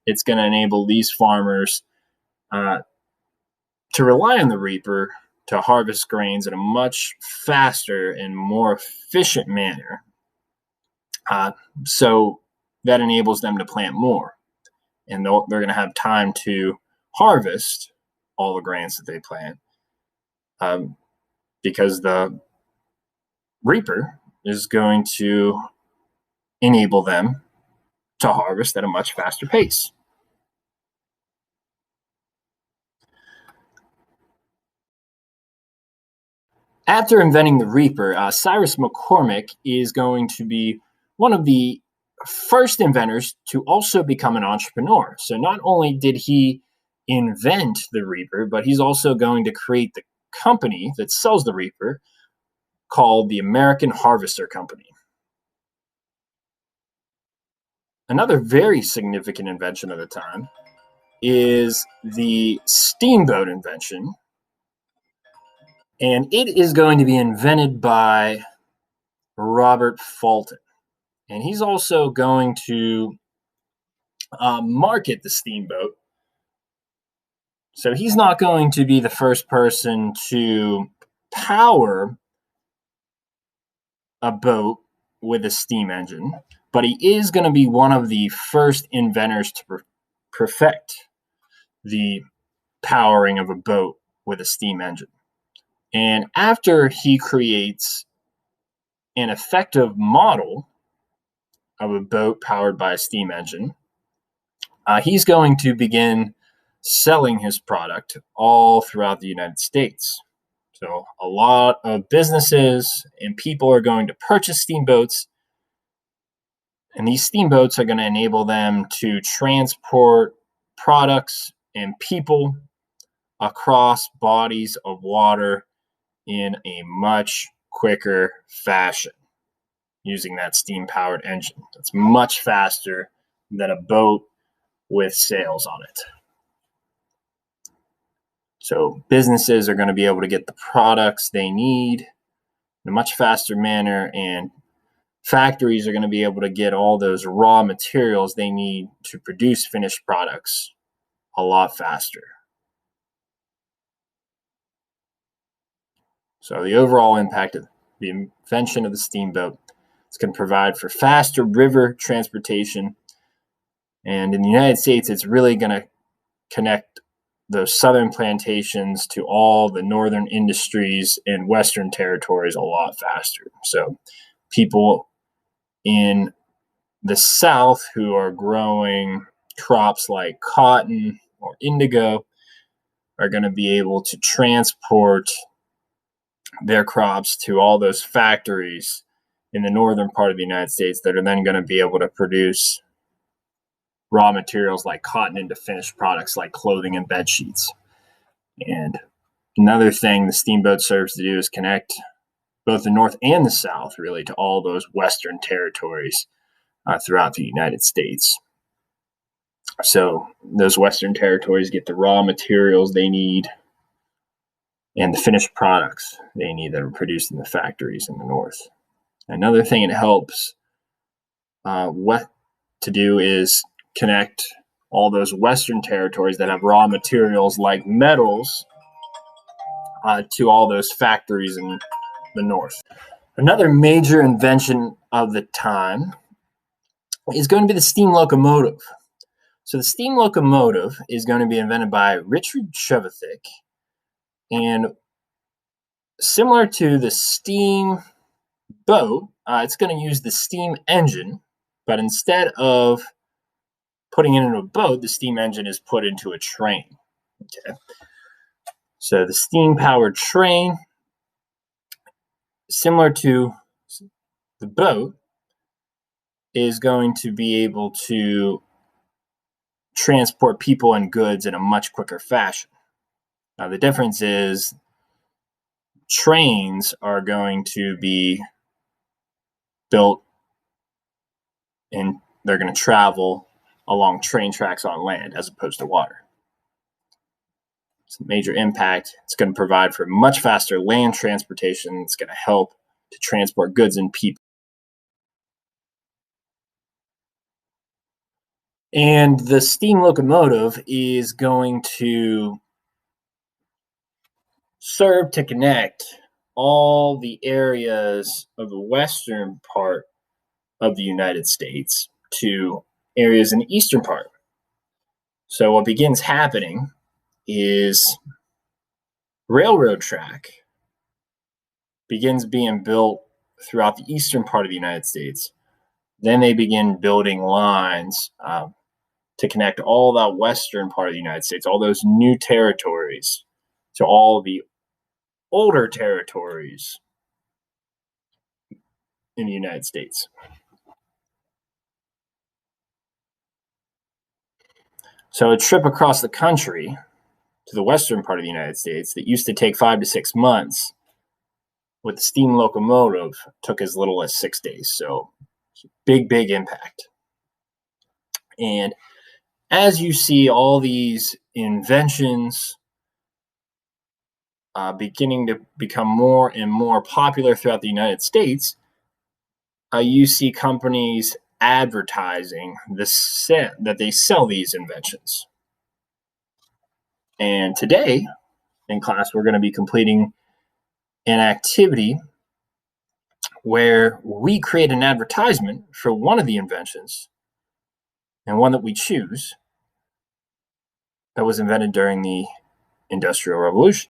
it's going to enable these farmers to rely on the reaper to harvest grains in a much faster and more efficient manner. So that enables them to plant more, and they're going to have time to harvest all the grains that they plant, because the reaper is going to enable them to harvest at a much faster pace. After inventing the reaper, Cyrus McCormick is going to be one of the first inventors to also become an entrepreneur. So not only did he invent the reaper, but he's also going to create the company that sells the reaper, called the American Harvester Company. Another very significant invention of the time is the steamboat invention, and it is going to be invented by Robert Fulton. And he's also going to market the steamboat. So he's not going to be the first person to power a boat with a steam engine, but he is going to be one of the first inventors to perfect the powering of a boat with a steam engine. And after he creates an effective model of a boat powered by a steam engine, he's going to begin selling his product all throughout the United States. So a lot of businesses and people are going to purchase steamboats, and these steamboats are going to enable them to transport products and people across bodies of water in a much quicker fashion using that steam-powered engine. It's much faster than a boat with sails on it. So businesses are going to be able to get the products they need in a much faster manner, and factories are going to be able to get all those raw materials they need to produce finished products a lot faster. So the overall impact of the invention of the steamboat is going to provide for faster river transportation. And in the United States, it's really going to connect those southern plantations to all the northern industries and western territories a lot faster. So people in the South who are growing crops like cotton or indigo are going to be able to transport their crops to all those factories in the northern part of the United States that are then going to be able to produce raw materials like cotton into finished products like clothing and bed sheets. And another thing the steamboat serves to do is connect both the North and the South, really, to all those western territories throughout the United States. So those western territories get the raw materials they need and the finished products they need that are produced in the factories in the North. Another thing it helps what to do is connect all those western territories that have raw materials like metals to all those factories in the North. Another major invention of the time is going to be the steam locomotive. So the steam locomotive is going to be invented by Richard Trevithick, and similar to the steam boat, it's going to use the steam engine, but instead of putting it into a boat, the steam engine is put into a train. Okay. So the steam-powered train, similar to the boat, is going to be able to transport people and goods in a much quicker fashion. Now, the difference is trains are going to be built and they're going to travel along train tracks on land as opposed to water. It's a major impact. It's going to provide for much faster land transportation. It's going to help to transport goods and people. And the steam locomotive is going to serve to connect all the areas of the western part of the United States to areas in the eastern part. So what begins happening is railroad track begins being built throughout the eastern part of the United States. Then they begin building lines to connect all that western part of the United States, all those new territories, to all the older territories in the United States. So a trip across the country to the western part of the United States that used to take 5 to 6 months with the steam locomotive took as little as 6 days. So big impact. And as you see all these inventions beginning to become more and more popular throughout the United States, you see companies advertising that they sell these inventions. And today in class, we're going to be completing an activity where we create an advertisement for one of the inventions, and one that we choose, that was invented during the Industrial Revolution.